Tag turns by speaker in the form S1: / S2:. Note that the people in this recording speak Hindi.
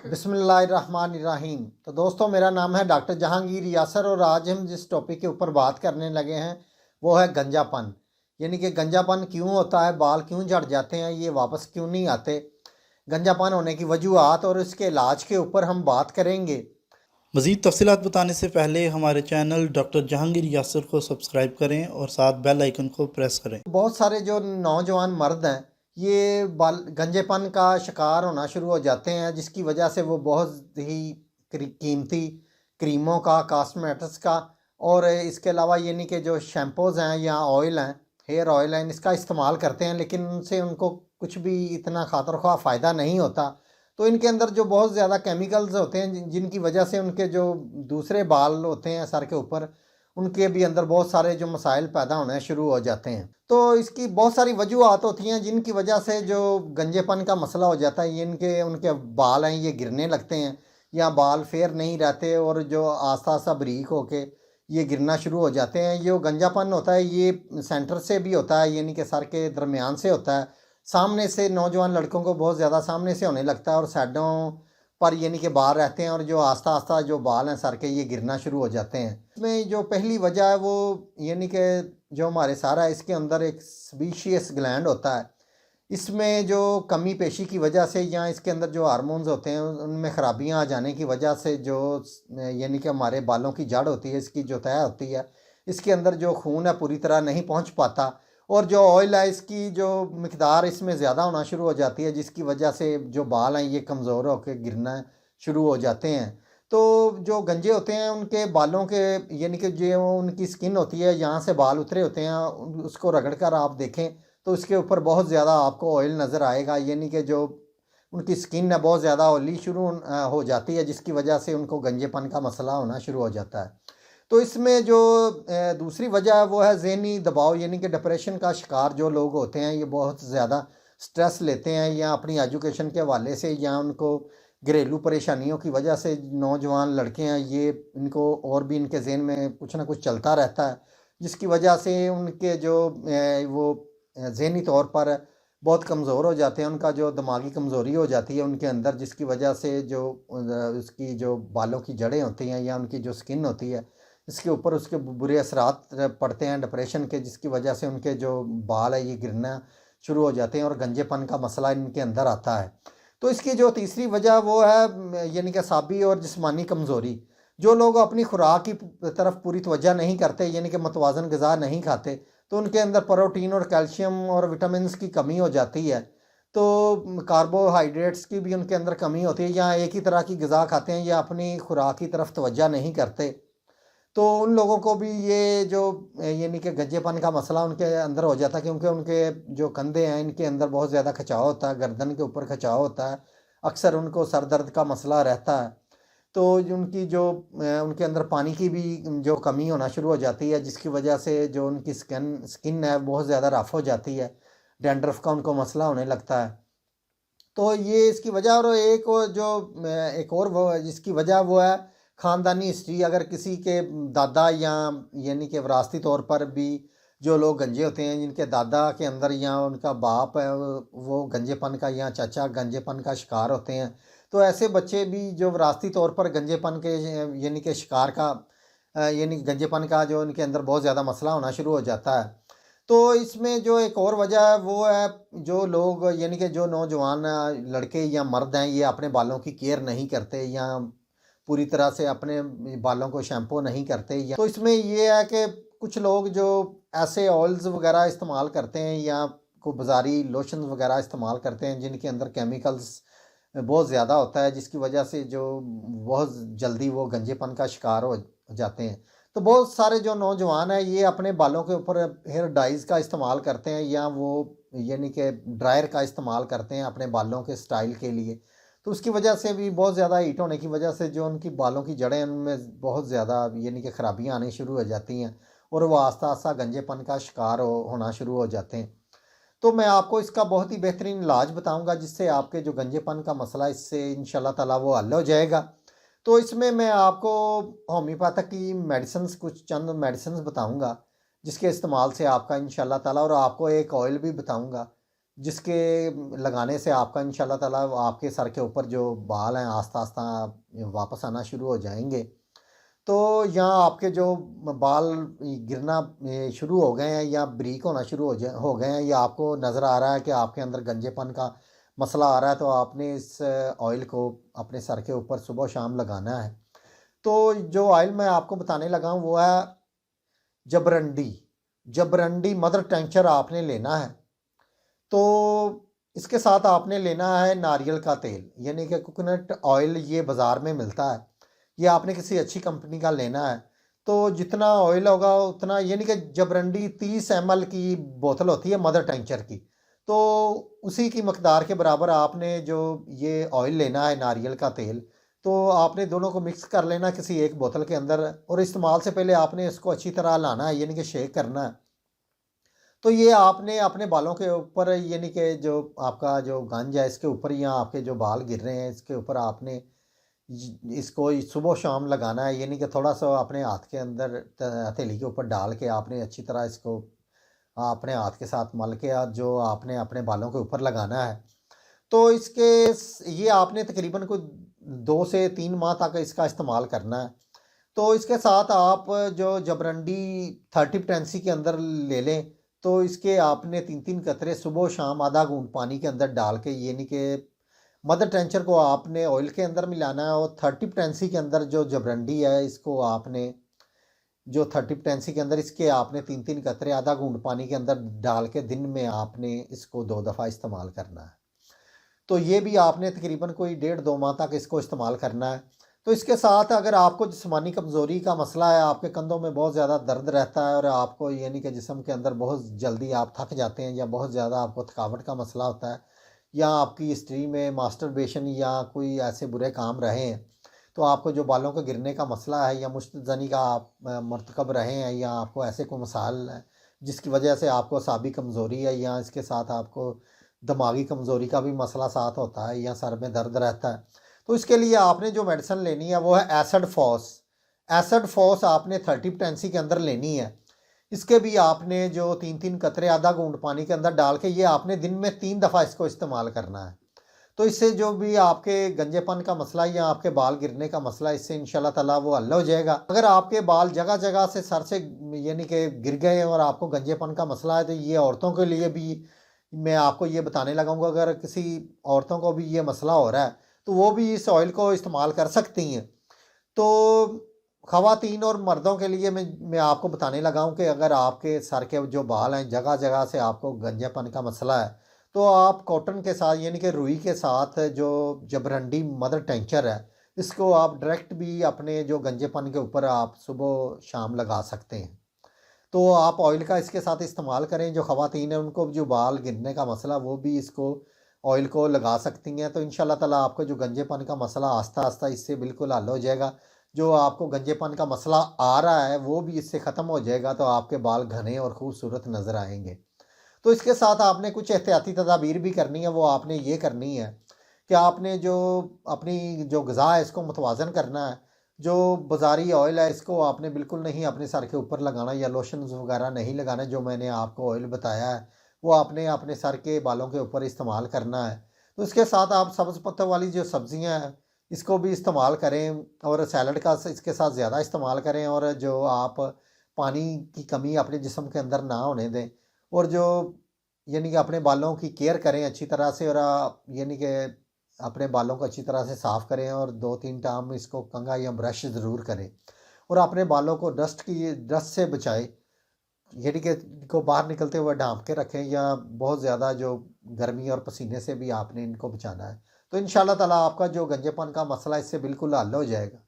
S1: बिस्मिल्लाहिर्रहमानिर्रहीम। तो दोस्तों, मेरा नाम है डॉक्टर जहांगीर यासर और आज हम जिस टॉपिक के ऊपर बात करने लगे हैं वो है गंजापन। यानी कि गंजापन क्यों होता है, बाल क्यों झड़ जाते हैं, ये वापस क्यों नहीं आते, गंजापन होने की वजूहत और इसके इलाज के ऊपर हम बात करेंगे।
S2: मज़ीद तफ़सीलात बताने से पहले हमारे चैनल डॉक्टर जहांगीर यासर को सब्सक्राइब करें और साथ बेल आइकन को प्रेस करें।
S1: बहुत सारे जो नौजवान मर्द हैं ये बाल गंजेपन का शिकार होना शुरू हो जाते हैं, जिसकी वजह से वो बहुत ही कीमती क्रीमों का, कॉस्मेटिक्स का और इसके अलावा यानी कि जो शैम्पूज़ हैं या ऑयल हैं, हेयर ऑयल हैं, इसका इस्तेमाल करते हैं, लेकिन उनसे उनको कुछ भी इतना खातर ख्वाह फ़ायदा नहीं होता। तो इनके अंदर जो बहुत ज़्यादा केमिकल्स होते हैं जिनकी वजह से उनके जो दूसरे बाल होते हैं सर के ऊपर, उनके भी अंदर बहुत सारे जो मसाइल पैदा होने शुरू हो जाते हैं। तो इसकी बहुत सारी वजूहत होती हैं जिनकी वजह से जो गंजेपन का मसला हो जाता है, ये इनके उनके बाल हैं ये गिरने लगते हैं या बाल फेयर नहीं रहते और जो आस्ता आस्ता बारीक होके ये गिरना शुरू हो जाते हैं। ये जो गंजापन होता है ये सेंटर से भी होता है, यानी कि सर के दरमियान से होता है। सामने से नौजवान लड़कों को बहुत ज़्यादा सामने से होने लगता है और साइडों पर यानी कि बाल रहते हैं और जो आस्ता आस्ता जो बाल हैं सर के ये गिरना शुरू हो जाते हैं। इसमें जो पहली वजह है वो यानी कि जो हमारे सर है इसके अंदर एक स्पीशियस ग्लैंड होता है। इसमें जो कमी पेशी की वजह से या इसके अंदर जो हार्मोन्स होते हैं उनमें ख़राबियाँ आ जाने की वजह से जो यानी कि हमारे बालों की जड़ होती है, इसकी जो तह होती है, इसके अंदर जो खून है पूरी तरह नहीं पहुंच पाता और जो ऑयल है इसकी जो मिकदार इसमें ज़्यादा होना शुरू हो जाती है, जिसकी वजह से जो बाल हैं ये कमज़ोर होकर गिरना शुरू हो जाते हैं। तो जो गंजे होते हैं उनके बालों के यानी कि जो उनकी स्किन होती है, यहाँ से बाल उतरे होते हैं, उसको रगड़ कर आप देखें तो उसके ऊपर बहुत ज़्यादा आपको ऑयल नज़र आएगा। यानी कि जो उनकी स्किन है बहुत ज़्यादा ऑयली शुरू हो जाती है, जिसकी वजह से उनको गंजेपन का मसला होना शुरू हो जाता है। तो इसमें जो दूसरी वजह है वो है ज़हनी दबाव, यानी कि डिप्रेशन का शिकार जो लोग होते हैं ये बहुत ज़्यादा स्ट्रेस लेते हैं या अपनी एजुकेशन के हवाले से या उनको घरेलू परेशानियों की वजह से नौजवान लड़के हैं ये इनको और भी इनके ज़हन में कुछ ना कुछ चलता रहता है, जिसकी वजह से उनके जो वो ज़हनी तौर पर बहुत कमज़ोर हो जाते हैं, उनका जो दिमागी कमज़ोरी हो जाती है उनके अंदर, जिसकी वजह से जो उसकी जो बालों की जड़ें होती हैं या उनकी जो स्किन होती है इसके ऊपर उसके बुरे असरात पड़ते हैं डिप्रेशन के, जिसकी वजह से उनके जो बाल है ये गिरना शुरू हो जाते हैं और गंजेपन का मसला इनके अंदर आता है। तो इसकी जो तीसरी वजह वो है यानी कि असाबी और जिस्मानी कमज़ोरी। जो लोग अपनी खुराक की तरफ पूरी तवज्जो नहीं करते, यानी कि मतवाज़न ग़िज़ा नहीं खाते, तो उनके अंदर प्रोटीन और कैल्शियम और विटामिन्स की कमी हो जाती है। तो कार्बोहाइड्रेट्स की भी उनके अंदर कमी होती है या एक ही तरह की ग़िज़ा खाते हैं या अपनी खुराक की तरफ तवज्जो नहीं करते। तो उन लोगों को भी ये जो यानी कि गंजेपन का मसला उनके अंदर हो जाता है, क्योंकि उनके जो कंधे हैं इनके अंदर बहुत ज़्यादा खिंचाव होता है, गर्दन के ऊपर खिंचाव होता है, अक्सर उनको सर दर्द का मसला रहता है। तो उनकी जो उनके अंदर पानी की भी जो कमी होना शुरू हो जाती है, जिसकी वजह से जो उनकी स्किन है बहुत ज़्यादा रफ़ हो जाती है, डैंड्रफ का उनको मसला होने लगता है। तो ये इसकी वजह और एक और जो एक और वो जिसकी वजह वो है ख़ानदानी हिस्ट्री। अगर किसी के दादा या यानी कि विरासती तौर पर भी जो लोग गंजे होते हैं, जिनके दादा के अंदर या उनका बाप है वो गंजेपन का या चाचा गंजेपन का शिकार होते हैं, तो ऐसे बच्चे भी जो विरासती तौर पर गंजेपन के यानी कि शिकार का यानी गंजेपन का जो उनके अंदर बहुत ज़्यादा मसला होना शुरू हो जाता है। तो इसमें जो एक और वजह है वो है जो लोग यानी कि जो नौजवान लड़के या मर्द हैं ये अपने बालों की केयर नहीं करते या पूरी तरह से अपने बालों को शैम्पू नहीं करते, या तो इसमें ये है कि कुछ लोग जो ऐसे ऑयल्स वगैरह इस्तेमाल करते हैं या को बाज़ारी लोशन वगैरह इस्तेमाल करते हैं जिनके अंदर केमिकल्स बहुत ज़्यादा होता है, जिसकी वजह से जो बहुत जल्दी वो गंजेपन का शिकार हो जाते हैं। तो बहुत सारे जो नौजवान हैं ये अपने बालों के ऊपर हेयर डाइज़ का इस्तेमाल करते हैं या वो यानी कि ड्रायर का इस्तेमाल करते हैं अपने बालों के स्टाइल के लिए। तो उसकी वजह से भी बहुत ज़्यादा हीट होने की वजह से जो उनकी बालों की जड़ें हैं उनमें बहुत ज़्यादा यानी कि ख़राबियाँ आनी शुरू हो जाती हैं और वो आस्ता आस्ता गंजेपन का शिकार होना शुरू हो जाते हैं। तो मैं आपको इसका बहुत ही बेहतरीन इलाज बताऊंगा जिससे आपके जो गंजेपन का मसला इससे इंशाल्लाह ताला वो हल हो जाएगा। तो इसमें मैं आपको होम्योपैथिक की मेडिसिन्स कुछ चंद मेडिसिन्स बताऊंगा जिसके इस्तेमाल से आपका इंशाल्लाह ताला, और आपको एक ऑयल भी बताऊंगा जिसके लगाने से आपका इंशाल्लाह ताला आपके सर के ऊपर जो बाल हैं आस्ता आस्ता वापस आना शुरू हो जाएंगे। तो यहाँ आपके जो बाल गिरना शुरू हो गए हैं या ब्रीक होना शुरू हो गए हैं या आपको नज़र आ रहा है कि आपके अंदर गंजेपन का मसला आ रहा है, तो आपने इस ऑयल को अपने सर के ऊपर सुबह शाम लगाना है। तो जो ऑयल मैं आपको बताने लगा हूँ वो है जबरंडी। जबरंडी मदर टेंचर आपने लेना है। तो इसके साथ आपने लेना है नारियल का तेल, यानी कि कोकोनट ऑयल। ये बाज़ार में मिलता है, ये आपने किसी अच्छी कंपनी का लेना है। तो जितना ऑयल होगा उतना, यानी कि जबरंडी 30 ml की बोतल होती है मदर टेंचर की, तो उसी की मकदार के बराबर आपने जो ये ऑयल लेना है नारियल का तेल, तो आपने दोनों को मिक्स कर लेना किसी एक बोतल के अंदर। और इस्तेमाल से पहले आपने इसको अच्छी तरह लाना है, यानी कि शेक करना है। तो ये आपने अपने बालों के ऊपर, यानी कि जो आपका जो गंज है इसके ऊपर या आपके जो बाल गिर रहे हैं इसके ऊपर आपने इसको सुबह शाम लगाना है। यानी कि थोड़ा सा अपने हाथ के अंदर हथेली के ऊपर डाल के आपने अच्छी तरह इसको अपने हाथ के साथ मल के जो आपने अपने बालों के ऊपर लगाना है। तो ये आपने तकरीबन कोई 2 से 3 माह तक इसका इस्तेमाल करना है। तो इसके साथ आप जो जबरंडी 30 टेंसी के अंदर ले लें, तो इसके आपने 3-3 कतरे सुबह शाम आधा घूंट पानी के अंदर डाल के, यानी कि मदर टेंचर को आपने ऑयल के अंदर मिलाना है। और 30 टेंसी के अंदर जो जबरंडी है इसको आपने जो 30 टेंसी के अंदर इसके आपने 3-3 कतरे आधा घूंट पानी के अंदर डाल के दिन में आपने इसको 2 दफ़ा इस्तेमाल करना है। तो ये भी आपने तकरीबन कोई 1.5-2 माह तक इसको इस्तेमाल करना है। तो इसके साथ अगर आपको जिस्मानी कमज़ोरी का मसला है, आपके कंधों में बहुत ज़्यादा दर्द रहता है और आपको यानी कि जिस्म के अंदर बहुत जल्दी आप थक जाते हैं या बहुत ज़्यादा आपको थकावट का मसला होता है, या आपकी हिस्ट्री में मास्टरबेशन या कोई ऐसे बुरे काम रहे हैं, तो आपको जो बालों के गिरने का मसला है या मुश्तज़नी का आप मरतकब रहे हैं, या आपको ऐसे कोई मसाइल है जिसकी वजह से आपको असाबी कमज़ोरी है, या इसके साथ आपको दिमागी कमज़ोरी का भी मसला साथ होता है, या सर में दर्द रहता है, तो इसके लिए आपने जो मेडिसिन लेनी है वो है एसिड फॉस। एसिड फॉस आपने 30 टेंसी के अंदर लेनी है। इसके भी आपने जो 3-3 कतरे आधा घूंट पानी के अंदर डाल के ये आपने दिन में 3 दफ़ा इसको इस्तेमाल करना है। तो इससे जो भी आपके गंजेपन का मसला या आपके बाल गिरने का मसला, इससे इंशाल्लाह ताला वो हल हो जाएगा। अगर आपके बाल जगह जगह से सर से यानी कि गिर गए हैं और आपको गंजेपन का मसला है, तो ये औरतों के लिए भी मैं आपको ये बताने लगाऊंगा। अगर किसी औरतों को भी ये मसला हो रहा है तो वो भी इस ऑयल को इस्तेमाल कर सकती हैं। तो ख़वातीन और मर्दों के लिए मैं आपको बताने लगा हूँ कि अगर आपके सर के जो बाल हैं जगह जगह से आपको गंजेपन का मसला है, तो आप कॉटन के साथ यानी कि रुई के साथ जो जबरंडी मदर टेंचर है इसको आप डायरेक्ट भी अपने जो गंजेपन के ऊपर आप सुबह शाम लगा सकते हैं। तो आप ऑयल का इसके साथ इस्तेमाल करें। जो ख़वातीन हैं उनको जो बाल गिरने का मसला, वो भी इसको ऑयल को लगा सकती हैं। तो इंशाल्लाह ताला आपको जो गंजेपन का मसला आस्ता आस्ता इससे बिल्कुल हल हो जाएगा। जो आपको गंजेपन का मसला आ रहा है वो भी इससे ख़त्म हो जाएगा, तो आपके बाल घने और खूबसूरत नज़र आएंगे। तो इसके साथ आपने कुछ एहतियाती तदाबीर भी करनी है। वो आपने ये करनी है कि आपने जो अपनी जो ग़िज़ा है इसको मुतवाज़न करना है। जो बाज़ारी ऑयल है इसको आपने बिल्कुल नहीं अपने सर के ऊपर लगाना, या लोशंस वगैरह नहीं लगाना। जो मैंने आपको ऑयल बताया है वो आपने अपने सर के बालों के ऊपर इस्तेमाल करना है। तो इसके साथ आप सब्ज़ पत्तों वाली जो सब्ज़ियाँ हैं इसको भी इस्तेमाल करें, और सैलड का इसके साथ ज़्यादा इस्तेमाल करें। और जो आप पानी की कमी अपने जिस्म के अंदर ना होने दें, और जो यानी कि अपने बालों की केयर करें अच्छी तरह से, और यानी कि अपने बालों को अच्छी तरह से साफ़ करें, और 2-3 टाइम इसको कंघा या ब्रश ज़रूर करें, और अपने बालों को डस्ट से बचाएं। यानी कि इनको बाहर निकलते हुए ढाँप के रखें, या बहुत ज़्यादा जो गर्मी और पसीने से भी आपने इनको बचाना है। तो इंशाल्लाह ताला आपका जो गंजेपन का मसला इससे बिल्कुल हल हो जाएगा।